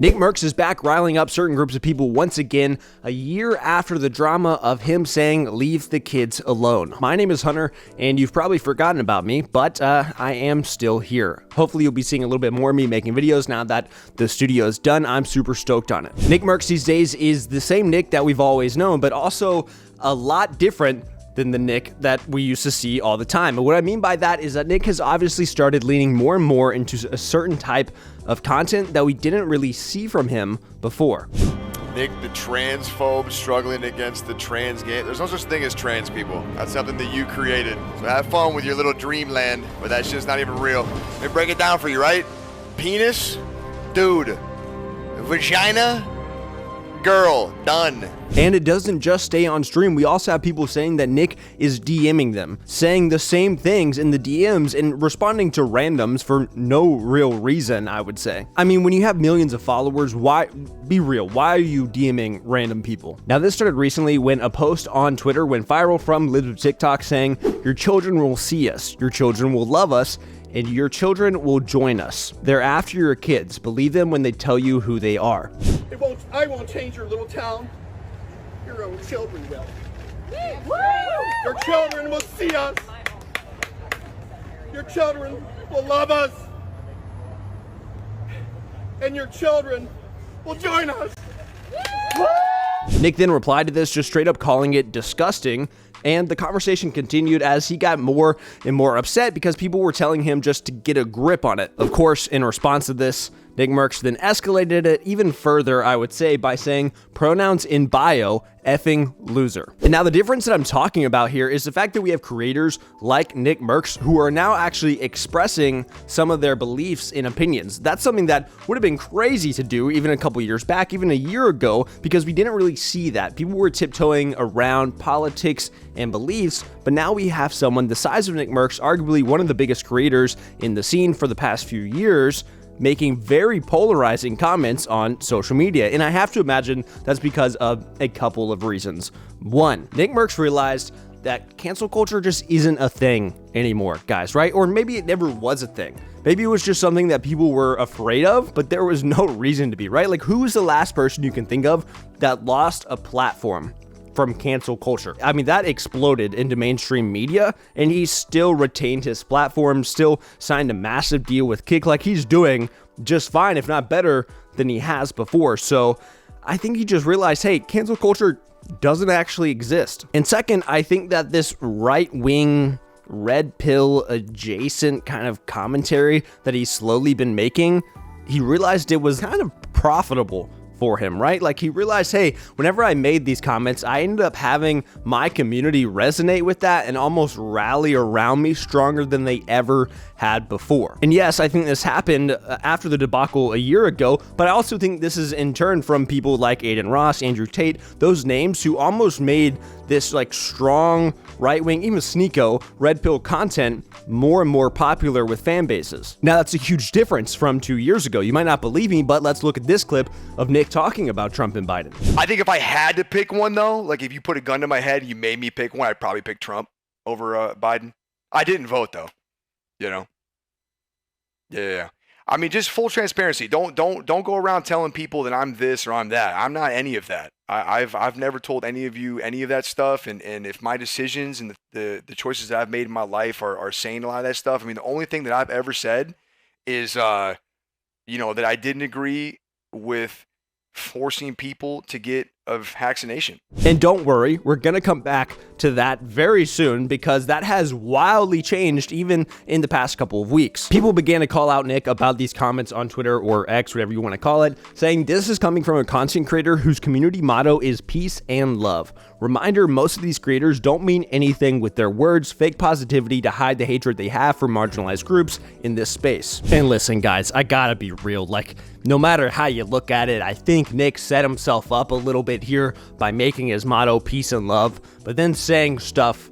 Nickmercs is back riling up certain groups of people once again, a year after the drama of him saying, "Leave the kids alone." My name is Hunter, and you've probably forgotten about me, but I am still here. Hopefully you'll be seeing a little bit more of me making videos now that the studio is done. I'm super stoked on it. Nickmercs these days is the same Nick that we've always known, but also a lot different than the Nick that we used to see all the time. And what I mean by that is that Nick has obviously started leaning more and more into a certain type of content that we didn't really see from him before. Nick, the transphobe struggling against the trans game. There's no such thing as trans people. That's something that you created. So have fun with your little dreamland, but that shit's not even real. Let me break it down for you, right? Penis, dude. Vagina, girl, done. And it doesn't just stay on stream. We also have people saying that Nick is DMing them, saying the same things in the DMs and responding to randoms for no real reason, I would say. I mean, when you have millions of followers, why, be real, why are you DMing random people? Now, this started recently when a post on Twitter went viral from Liz of TikTok saying, "Your children will see us, your children will love us, and your children will join us. They're after your kids. Believe them when they tell you who they are." I won't change your little town. Your own children will. Your children will see us. Your children will love us. And your children will join us. Nick then replied to this, just straight up calling it disgusting. And the conversation continued as he got more and more upset because people were telling him just to get a grip on it. Of course, in response to this, Nickmercs then escalated it even further, I would say, by saying pronouns in bio, effing loser. And now the difference that I'm talking about here is the fact that we have creators like Nickmercs who are now actually expressing some of their beliefs and opinions. That's something that would have been crazy to do even a couple years back, even a year ago, because we didn't really see that. People were tiptoeing around politics and beliefs, but now we have someone the size of Nickmercs, arguably one of the biggest creators in the scene for the past few years, making very polarizing comments on social media. And I have to imagine that's because of a couple of reasons. One, Nickmercs realized that cancel culture just isn't a thing anymore, guys, right? Or maybe it never was a thing. Maybe it was just something that people were afraid of, but there was no reason to be, right? Like, who was the last person you can think of that lost a platform from cancel culture? I mean, that exploded into mainstream media, and he still retained his platform, still signed a massive deal with Kick. Like, he's doing just fine, if not better than he has before. So I think he just realized, hey, cancel culture doesn't actually exist. And second, I think that this right-wing, red pill adjacent kind of commentary that he's slowly been making, he realized it was kind of profitable for him, right? Like, he realized, hey, whenever I made these comments, I ended up having my community resonate with that and almost rally around me stronger than they ever had before. And yes, I think this happened after the debacle a year ago, but I also think this is in turn from people like Aiden Ross, Andrew Tate, those names who almost made this like strong right-wing, even Sneeko, red pill content more and more popular with fan bases. Now, that's a huge difference from 2 years ago. You might not believe me, but let's look at this clip of Nick talking about Trump and Biden. I think if I had to pick one, though, like if you put a gun to my head, you made me pick one, I'd probably pick Trump over Biden. I didn't vote, though. You know? Yeah. I mean, just full transparency. Don't go around telling people that I'm this or I'm that. I'm not any of that. I've never told any of you any of that stuff. And if my decisions and the choices that I've made in my life are saying a lot of that stuff, I mean, the only thing that I've ever said is, that I didn't agree with forcing people to get a vaccination. And don't worry, we're gonna come back to that very soon because that has wildly changed even in the past couple of weeks. People began to call out Nick about these comments on Twitter or X, whatever you want to call it, saying this is coming from a content creator whose community motto is peace and love. Reminder, most of these creators don't mean anything with their words, fake positivity to hide the hatred they have for marginalized groups in this space. And listen, guys, I gotta be real. Like, no matter how you look at it, I think Nick set himself up a little bit here by making his motto peace and love, but then saying stuff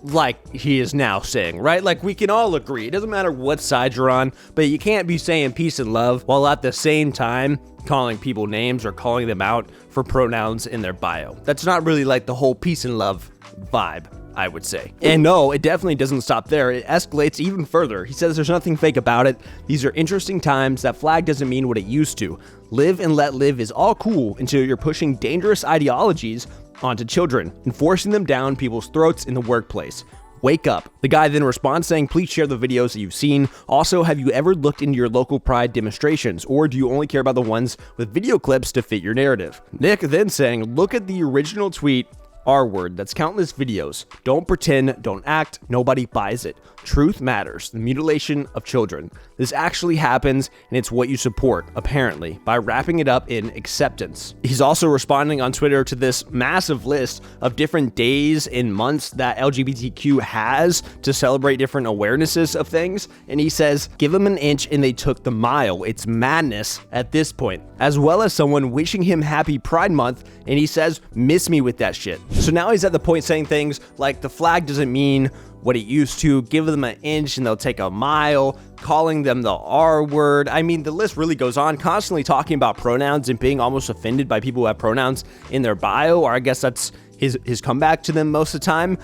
like he is now saying, right? Like, we can all agree, it doesn't matter what side you're on, but you can't be saying peace and love while at the same time calling people names or calling them out for pronouns in their bio. That's not really like the whole peace and love vibe, I would say. And no, it definitely doesn't stop there. It escalates even further. He says there's nothing fake about it. These are interesting times. That flag doesn't mean what it used to. Live and let live is all cool until you're pushing dangerous ideologies onto children and forcing them down people's throats in the workplace. Wake up. The guy then responds saying, please share the videos that you've seen. Also, have you ever looked into your local pride demonstrations, or do you only care about the ones with video clips to fit your narrative? Nick then saying, look at the original tweet, R-word, that's countless videos. Don't pretend, don't act, nobody buys it. Truth matters, the mutilation of children. This actually happens, and it's what you support, apparently, by wrapping it up in acceptance. He's also responding on Twitter to this massive list of different days and months that LGBTQ has to celebrate different awarenesses of things, and he says, give them an inch and they took the mile. It's madness at this point. As well as someone wishing him happy Pride Month, and he says, miss me with that shit. So now he's at the point saying things like the flag doesn't mean what it used to, give them an inch and they'll take a mile, calling them the R word. I mean, the list really goes on, constantly talking about pronouns and being almost offended by people who have pronouns in their bio, or I guess that's his comeback to them most of the time.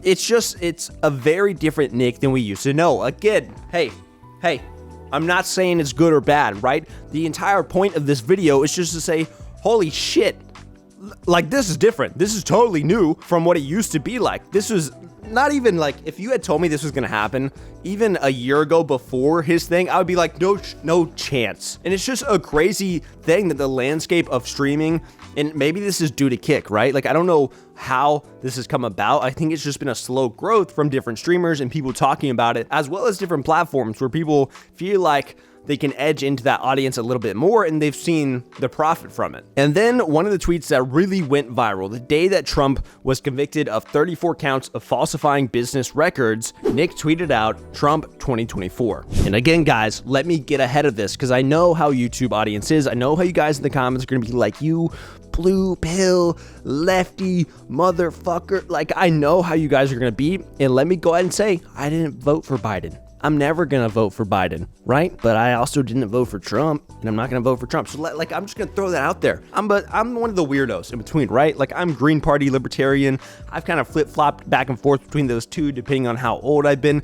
It's a very different Nick than we used to know. Again, hey, I'm not saying it's good or bad, right? The entire point of this video is just to say, holy shit, like this is different. This is totally new from what it used to be like. This was not even like, if you had told me this was gonna happen even a year ago before his thing, I would be like, no chance. And it's just a crazy thing that the landscape of streaming, and maybe this is due to Kick, right? Like, I don't know how this has come about. I think it's just been a slow growth from different streamers and people talking about it, as well as different platforms where people feel like they can edge into that audience a little bit more, and they've seen the profit from it. And then one of the tweets that really went viral, the day that Trump was convicted of 34 counts of falsifying business records, Nick tweeted out, Trump 2024. And again, guys, let me get ahead of this, because I know how YouTube audience is. I know how you guys in the comments are going to be like, you blue pill, lefty, motherfucker. Like, I know how you guys are going to be. And let me go ahead and say, I didn't vote for Biden. I'm never going to vote for Biden, right? But I also didn't vote for Trump, and I'm not going to vote for Trump. So like, I'm just going to throw that out there. I'm one of the weirdos in between, right? Like, I'm Green Party libertarian. I've kind of flip-flopped back and forth between those two depending on how old I've been.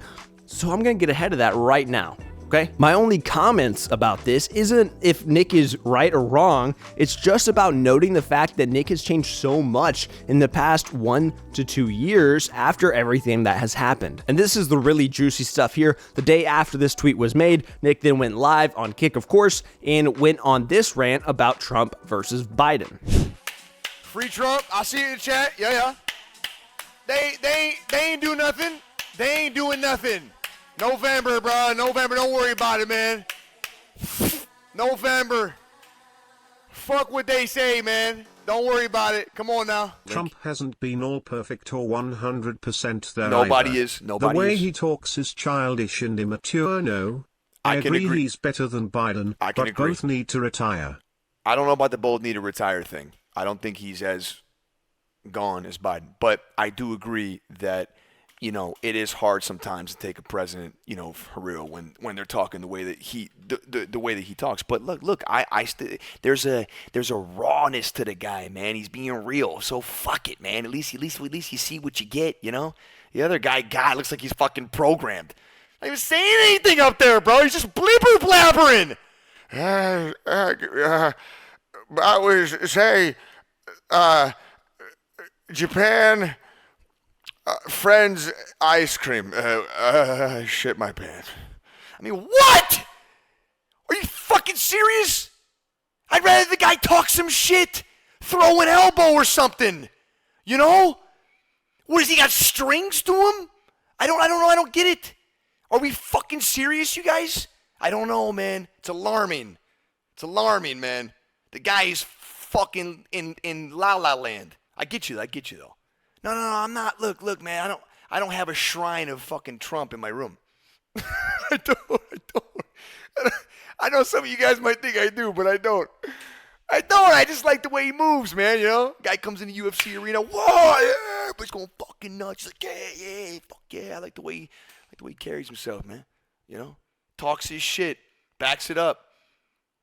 So I'm going to get ahead of that right now. Okay? My only comments about this isn't if Nick is right or wrong. It's just about noting the fact that Nick has changed so much in the past 1 to 2 years after everything that has happened. And this is the really juicy stuff here. The day after this tweet was made, Nick then went live on Kick, of course, and went on this rant about Trump versus Biden. Free Trump. I see it in the chat. Yeah. They ain't do nothing. They ain't doing nothing. November, bro. November. Don't worry about it, man. November. Fuck what they say, man. Don't worry about it. Come on now. Trump hasn't been all perfect or 100% there Nobody either. is. Nobody The way is. he talks is childish and immature. No, I agree he's better than Biden, I can but agree. both need to retire. I don't know about the both need to retire thing. I don't think he's as gone as Biden. But I do agree that, you know, it is hard sometimes to take a president, you know, for real when they're talking the way that the way that he talks. But look, there's a rawness to the guy, man. He's being real. So fuck it, man. At least you see what you get, you know? The other guy, God, looks like he's fucking programmed. Not even saying anything up there, bro. He's just blibber blabbering. I was say, Japan. Friends, ice cream. Shit my pants. I mean, what? Are you fucking serious? I'd rather the guy talk some shit, throw an elbow or something. You know? What, has he got strings to him? I don't know. I don't get it. Are we fucking serious, you guys? I don't know, man. It's alarming. It's alarming, man. The guy is fucking in La La Land. I get you, though. No, I'm not. Look, man, I don't have a shrine of fucking Trump in my room. I don't. I know some of you guys might think I do, but I don't. I just like the way he moves, man, you know? Guy comes in the UFC arena, whoa, yeah, but he's going fucking nuts. He's like, yeah, fuck yeah. I like the way he carries himself, man. You know? Talks his shit, backs it up.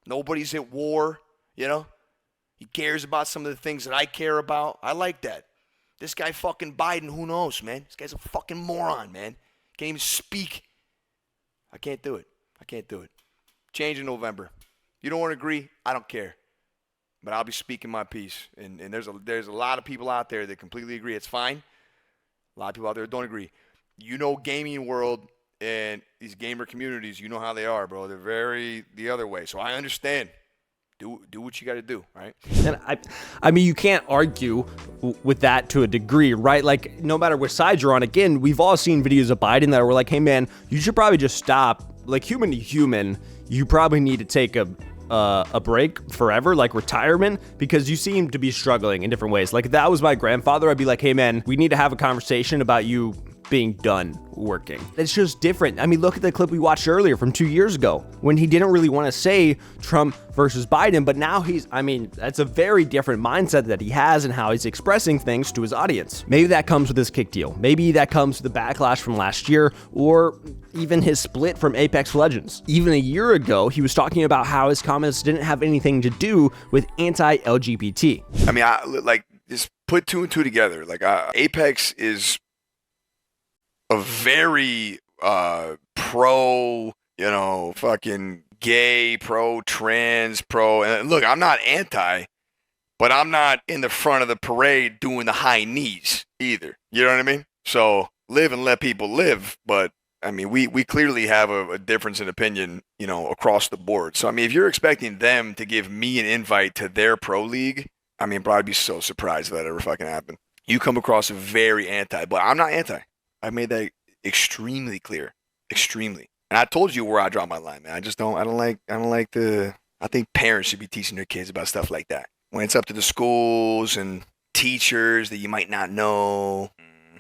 Nobody's at war, you know? He cares about some of the things that I care about. I like that. This guy fucking Biden, who knows, man? This guy's a fucking moron, man. Can't even speak. I can't do it. Change in November. You don't want to agree? I don't care. But I'll be speaking my piece. And there's a lot of people out there that completely agree. It's fine. A lot of people out there that don't agree. You know, gaming world and these gamer communities, you know how they are, bro. They're very the other way. So I understand. Do what you got to do, right? And I mean, you can't argue with that to a degree, right? Like, no matter which side you're on, again, we've all seen videos of Biden that were like, hey, man, you should probably just stop. Like, human to human, you probably need to take a break forever, like retirement, because you seem to be struggling in different ways. Like, if that was my grandfather, I'd be like, hey, man, we need to have a conversation about you being done working. It's just different. I mean, look at the clip we watched earlier from 2 years ago when he didn't really want to say Trump versus Biden, but now that's a very different mindset that he has and how he's expressing things to his audience. Maybe that comes with his kick deal. Maybe that comes with the backlash from last year, or even his split from Apex Legends. Even a year ago, he was talking about how his comments didn't have anything to do with anti-LGBT. I mean, just put two and two together. Apex is a very pro, fucking gay, pro trans, pro. And look, I'm not anti, but I'm not in the front of the parade doing the high knees either. You know what I mean? So live and let people live. But I mean, we clearly have a difference in opinion, across the board. So I mean, if you're expecting them to give me an invite to their pro league, I mean, bro, I'd be so surprised if that ever fucking happened. You come across very anti, but I'm not anti. I made that extremely clear, extremely. And I told you where I draw my line, man. I think parents should be teaching their kids about stuff like that. When it's up to the schools and teachers that you might not know,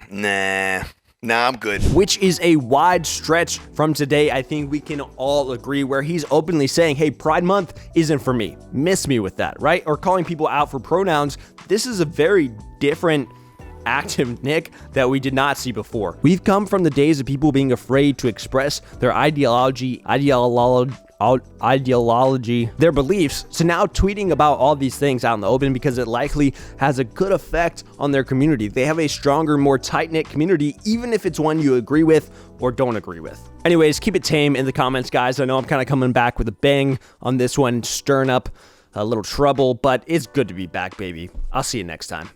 nah, I'm good. Which is a wide stretch from today. I think we can all agree where he's openly saying, hey, Pride Month isn't for me. Miss me with that, right? Or calling people out for pronouns. This is a very different active Nick that we did not see before. We've come from the days of people being afraid to express their ideology, their beliefs, to now tweeting about all these things out in the open because it likely has a good effect on their community. They have a stronger, more tight-knit community, even if it's one you agree with or don't agree with. Anyways, keep it tame in the comments, guys. I know I'm kind of coming back with a bang on this one, stirring up a little trouble, but it's good to be back, baby. I'll see you next time.